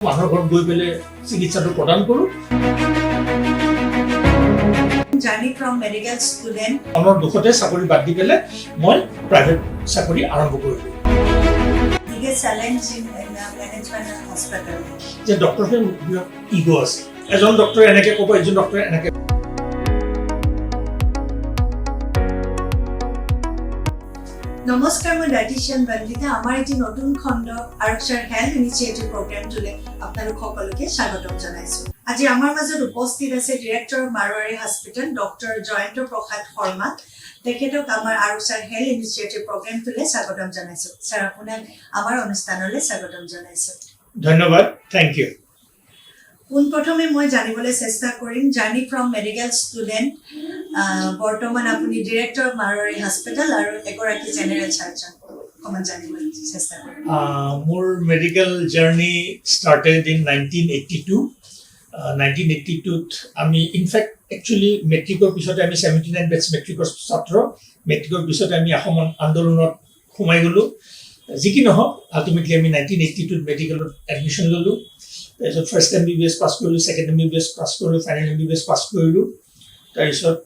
মানুহৰ ঘৰত গৈ পেলাই চিকিৎসাটো প্ৰদান কৰোঁ। Journey from medical student. মনৰ দুখতে চাকৰি বাদ দি পেলাই মই প্ৰাইভেট চাকৰি আৰম্ভ কৰিলোঁ। Biggest challenge in management and hospital. যে ডক্টৰহে ইগ' আছে, এজন ডক্টৰে এনেকৈ ক'ব, এজন ডক্টৰে এনেকৈ। নমস্কাৰ, মই ডায়েটিচিয়ান বন্দিতা। আমাৰ এটি নতুন খণ্ড আৰক্ষাৰ হেল্থ ইনিচিয়েটিভ প্ৰগ্ৰামটোলৈ আপোনালোক সকলোকে স্বাগতম জনাইছোঁ। আজি আমাৰ মাজত উপস্থিত আছে director Marwari hospital doctor Jayanta Prasad Sharma. তেখেতক আমাৰ আৰক্ষাৰ হেল্থ ইনিচিয়েটিভ প্ৰগ্ৰামটোলৈ স্বাগতম জনাইছোঁ। ছাৰ, আপোনাক আমাৰ অনুষ্ঠানলৈ স্বাগতম জনাইছোঁ। ধন্যবাদ, থেংক ইউ। পোনপ্ৰথমে মই জানিবলৈ চেষ্টা কৰিম জাৰ্নি ফ্ৰম মেডিকেল ষ্টুডেণ্ট, বৰ্তমান আপুনি ডিৰেক্টৰ মাৰোৱাৰী হস্পিটেল আৰু এগৰাকী জেনেৰেল চাৰ্জন, অকণমান জানিবলৈ চেষ্টা কৰিম। মোৰ মেডিকেল জাৰ্নি ষ্টাৰ্টেড ইন 1982। 1982ত আমি ইনফেক্ট একচুৱেলি মেট্ৰিকৰ পিছতে আমি 79 বেটছ মেট্ৰিকৰ ছাত্ৰ। মেট্ৰিকৰ পিছতে আমি অসম আন্দোলনত সোমাই গ'লোঁ। যি কি নহওক, আল্টিমেটলি আমি 1982ত মেডিকেলত এডমিশ্যন ল'লোঁ। তাৰপিছত ফাৰ্ষ্ট MBBS পাছ কৰিলোঁ, ছেকেণ্ড MBBS পাছ কৰিলোঁ, ফাইনেল MBBS পাছ কৰিলোঁ। তাৰপিছত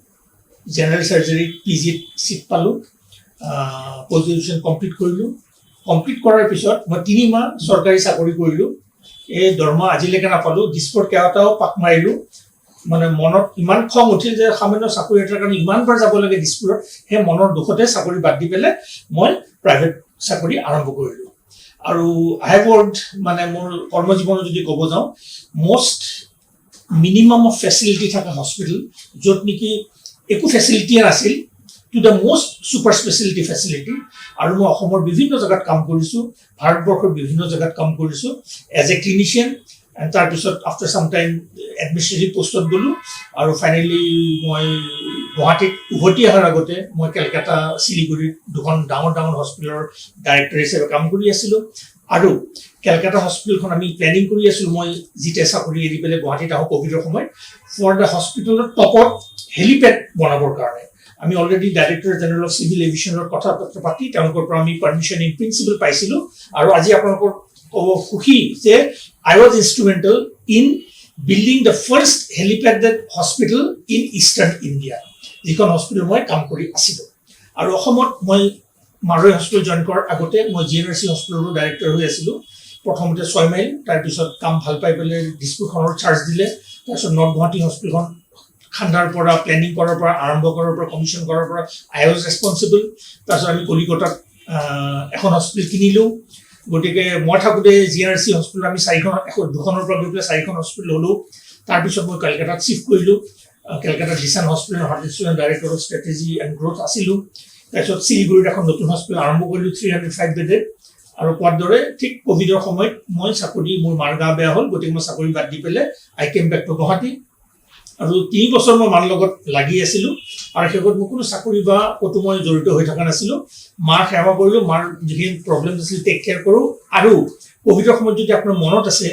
জেনেৰেল চাৰ্জাৰীত PGত ছিট পালোঁ, পষ্ট গ্ৰেজুৱেশ্যন কমপ্লিট কৰিলোঁ। কমপ্লিট কৰাৰ পিছত মই 3 মাহ চৰকাৰী চাকৰি কৰিলোঁ। এই দৰমহা আজিলৈকে নাপালোঁ। দিছপুৰত কেইবাটাও পাক মাৰিলোঁ। মানে মনত ইমান খং উঠিল যে সামান্য চাকৰি এটাৰ কাৰণে ইমানবাৰ যাব লাগে দিছপুৰত। সেই মনৰ দুখতে চাকৰি বাদ দি পেলাই মই প্ৰাইভেট চাকৰি আৰম্ভ কৰিলোঁ। আৰু আই হেভ ৱৰ্কড, মানে মোৰ কৰ্মজীৱনত যদি ক'ব যাওঁ, মষ্ট মিনিমাম অফ ফেচিলিটি থকা হস্পিটেল, য'ত নেকি একো ফেচিলিটিয়ে নাছিল, to the most super speciality facility. আৰু মই অসমৰ বিভিন্ন জেগাত কাম কৰিছোঁ, ভাৰতবৰ্ষৰ বিভিন্ন জেগাত কাম কৰিছোঁ এজ এ ক্লিনিচিয়ান। তাৰপিছত আফটাৰ চাম টাইম এডমিনিষ্ট্ৰেটিভ পোষ্টত গ'লোঁ। আৰু ফাইনেলি মই গুৱাহাটীত উভতি অহাৰ আগতে মই কেলকাতা, শিলিগুৰিত দুখন ডাঙৰ ডাঙৰ হস্পিটেলৰ ডাইৰেক্টৰ হিচাপে কাম কৰি আছিলোঁ। আৰু কেলকাতা হস্পিটেলখন আমি প্লেনিং কৰি আছিলোঁ, মই যেতিয়া চাকৰি এৰি পেলাই গুৱাহাটীত আহোঁ ক'ভিডৰ সময়ত, ফৰ দ্য হস্পিটেলৰ টপত হেলিপেড বনাবৰ কাৰণে। আমি already director general of civil এভিয়েশ্যনৰ কথা পাতি তেওঁলোকৰ পৰা আমি পাৰ্মিশ্যন ইন প্ৰিন্সিপল পাইছিলোঁ। আৰু আজি আপোনালোকৰ ক'ব সুখী যে I was instrumental in building the first helipad hospital in Eastern India, যিখন হস্পিটেল মই কাম কৰি আছিলোঁ। আৰু অসমত মই মাৰোৱাৰী হস্পিটেল জইন কৰাৰ আগতে মই GNRC হস্পিটেলৰো ডাইৰেক্টৰ হৈ আছিলোঁ। প্ৰথমতে 6 মাইল, তাৰপিছত কাম ভাল পাই পেলাই দিছপুৰখনৰ চাৰ্জ দিলে। তাৰপিছত নৰ্থ গুৱাহাটী হস্পিটেলখন খান্দাৰ পৰা, প্লেনিং কৰাৰ পৰা, আৰম্ভ কৰাৰ পৰা, কমিশ্যন কৰাৰ পৰা I was responsible। তাৰপিছত আমি কলিকতাত এখন হস্পিটেল কিনিলোঁ। গতিকে মই থাকোঁতে GNRC হস্পিটেল আমি 2খনৰ পৰা গৈ পেলাই 4খন হস্পিটেল হ'লোঁ। তাৰপিছত মই কলকাতাত শ্বিফ্ট কৰিলোঁ। কলকাতাত দিছান হস্পিটেলৰ heart director of strategy and growth আছিলোঁ। তাৰপিছত শিলিগুৰিত এখন নতুন হস্পিটেল আৰম্ভ কৰিলোঁ, 305 বেডেড। আৰু কোৱাৰ দৰে ঠিক ক'ভিডৰ সময়ত মই মোৰ মাৰ গা বেয়া হ'ল, গতিকে মই চাকৰি বাদ দি পেলাই I came back to Guwahati. আৰু 3 বছৰ মই মাৰ লগত লাগি আছিলোঁ। আৰু শেষত মোৰ কোনো চাকৰি বা ক'তো মই জড়িত হৈ থকা নাছিলোঁ। মাক সেৱা কৰিলোঁ, মাৰ যিখিনি প্ৰব্লেম আছিল টেক কেয়াৰ কৰোঁ। আৰু ক'ভিডৰ সময়ত যদি আপোনাৰ মনত আছে,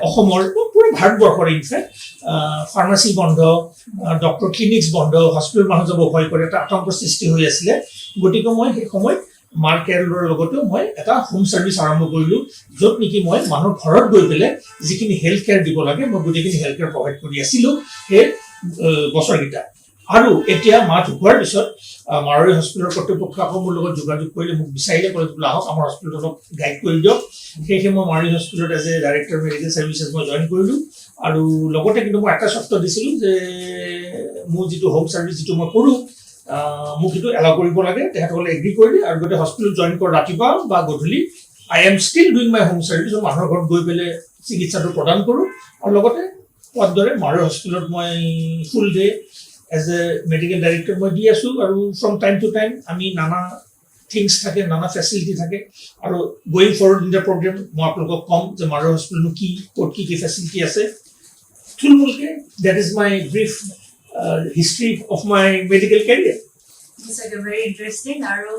অসমৰ পুৰা ভাৰতবৰ্ষৰ ইনফেক্ট ফাৰ্মাচী বন্ধ, ডক্টৰ ক্লিনিক্স বন্ধ, হস্পিটেল মানুহ যাব ভয় কৰে, এটা আতংকৰ সৃষ্টি হৈ আছিলে। গতিকে মই সেই সময়ত মাৰ কেয়াৰ লোৱাৰ লগতেও মই এটা হোম ছাৰ্ভিচ আৰম্ভ কৰিলোঁ, য'ত নেকি মই মানুহৰ ঘৰত গৈ পেলাই যিখিনি হেল্থ কেয়াৰ দিব লাগে মই গোটেইখিনি হেল্থ কেয়াৰ প্ৰভাইড কৰি আছিলোঁ সেই বছৰকেইটা। আৰু এতিয়া মা ঢুকোৱাৰ পিছত মাৰোৱাৰী হস্পিটেলৰ কৰ্তৃপক্ষ আকৌ মোৰ লগত যোগাযোগ কৰিলে, মোক বিচাৰিলে, ক'লে বোলে আহক আমাৰ হস্পিটেলত অলপ গাইড কৰি দিয়ক। সেয়েহে মই মাৰোৱাৰী হস্পিটেলত as a director medical services মই জইন কৰিলোঁ। আৰু লগতে কিন্তু মই এটা চৰ্ত দিছিলোঁ যে মোৰ যিটো হোম ছাৰ্ভিচ যিটো মই কৰোঁ, মোক সেইটো এলাউ কৰিব লাগে। তেখেতসকলে এগ্ৰী কৰিলে আৰু গোটেই হস্পিটেল জইন কৰা ৰাতিপুৱা বা গধূলি I am still doing my home service, মানুহৰ ঘৰত গৈ পেলাই চিকিৎসাটো প্ৰদান কৰোঁ। আৰু লগতে কোৱাৰ দৰে মাৰোৱাৰী হস্পিটেলত মই full day as a medical director মই দি আছোঁ। আৰু ফ্ৰম টাইম টু টাইম আমি নানা থিংছ থাকে, নানা ফেচিলিটি থাকে। আৰু going forward in the programme মই আপোনালোকক ক'ম যে মাৰোৱাৰী হস্পিটেলনো কি, ক'ত কি কি ফেচিলিটি আছে থুলমূলকৈ। That is my brief history of my medical career. Very interesting. আৰু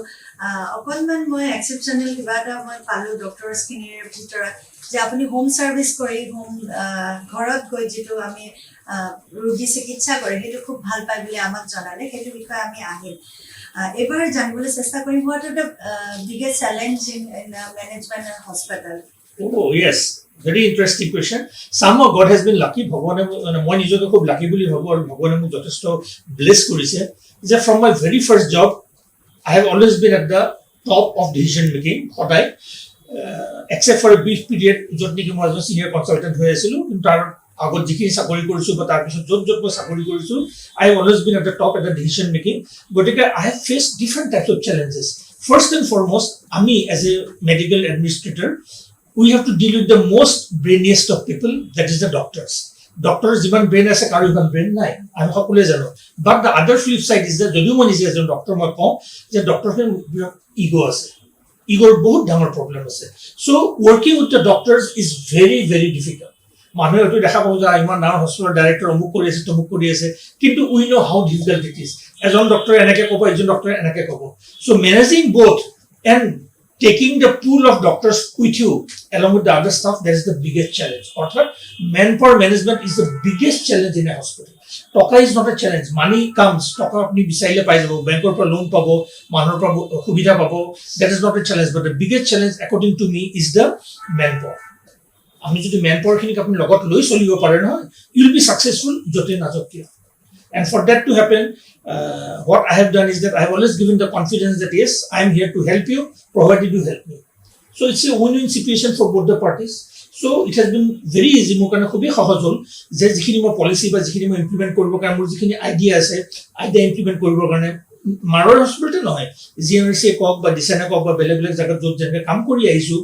অকণমান মই এক্সেপশ্যনেল কিবা এটা মই পালোঁ ডক্টৰছখিনিৰ ভিতৰত, যে আপুনি হোম ছাৰ্ভিচ কৰি ঘৰত গৈ যিটো আমি ৰোগী চিকিৎসা কৰে সেইটো খুব ভাল পায় বুলি আমাক জনালে। সেইটো বিষয়ে আমি আহিম। এইবাৰ জানিবলৈ চেষ্টা কৰিম, what are the biggest challenge in management and hospital Oh, yes. Very interesting question. Somehow God has been lucky. ভগৱানে মই নিজকে খুব লাকি বুলি ভাবো আৰু ভগৱানে মোক যথেষ্ট ব্লেছ কৰিছে যে from my very first job I have always been at the top of decision making সদায় except for a brief period য'ত নেকি মই এজন senior consultant হৈ আছিলো কিন্তু তাৰ আগত যিখিনি চাকৰি কৰিছো বা তাৰপিছত য'ত য'ত মই চাকৰি কৰিছো I have always been at the top at the decision making গতিকে I have faced different types of challenges. First and foremost, আমি as a medical administrator we have to deal with the most brainiest of people, that is the doctors. Doctors যিমান brain আছে কাৰো ইমান brain নাই আমি সকলোৱে জানো but the other flip side is the যদিও মই নিজে এজন ডক্টৰ মই কওঁ যে ডক্টৰখিনি ইগ' আছে ইগ'ৰ বহুত ডাঙৰ প্ৰব্লেম আছে so' working with the doctors is very very difficult মানুহে হয়তো দেখা পাব যে ইমান ডাঙৰ হস্পিটেলৰ ডাইৰেক্টৰ অমুক কৰি আছে তমুক কৰি আছে কিন্তু উই ন' হাউ ডিফিকাল্ট ইট ইজ এজন ডক্টৰে এনেকে ক'ব এজন ডক্টৰে এনেকে ক'ব চ' managing both and taking the pool of doctors with you along with the other stuff, that is the biggest challenge. Or manpower management is the biggest challenge in a hospital. Taka is not a challenge. Money comes, taka apni bisaile pai jabo, bankor par loan pabo, manor par khubida pabo. That is not a challenge. But the biggest challenge, according to me, is the manpower. Ami jodi manpower khinik apni logot loi cholibo pare na, you will be successful jote najok kiya. And for that to happen, what I have done is that I have always given the confidence that yes, I am here to help you, provided you help me. So it's a win-win situation for both the parties. So it has been very easy. মোৰ কাৰণে খুবেই সহজ হ'ল যে যিখিনি মই policy বা যিখিনি মই ইমপ্লিমেণ্ট কৰিবৰ কাৰণে মোৰ যিখিনি আইডিয়া আছে আইডিয়া ইমপ্লিমেণ্ট কৰিবৰ কাৰণে মাৰোৱাৰ হস্পিটেলতে নহয় জিএমচিয়ে কওক বা ডিচাইনে কওক বা বেলেগ বেলেগ জেগাত য'ত যেনেকৈ কাম কৰি আহিছোঁ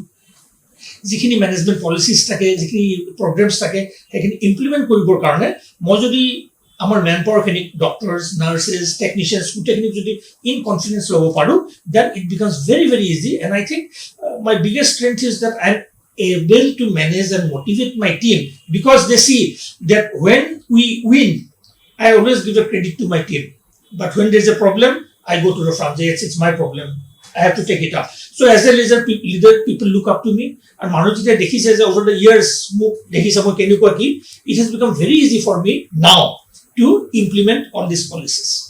যিখিনি মেনেজমেণ্ট পলিচিছ থাকে যিখিনি প্ৰগ্ৰেমছ থাকে সেইখিনি ইমপ্লিমেণ্ট কৰিবৰ কাৰণে মই যদি আমাৰ মেনপাৱাৰখিনিক ডক্টৰ্ছ নাৰ্ছেছ টেকনিচিয়ানছ গোটেইখিনিক যদি ইন কনফিডেন্স ল'ব পাৰোঁ then it becomes very very easy and I think my biggest strength is that I am able to manage and motivate my team because they see that when we win, I always give the credit to my team. But when there's a problem, I go to the front. Yes, it's my problem. I have to take it up. So as a leader, people look up to me. And Manojita dekhi says over the years, it has become very easy for me now to implement all these policies.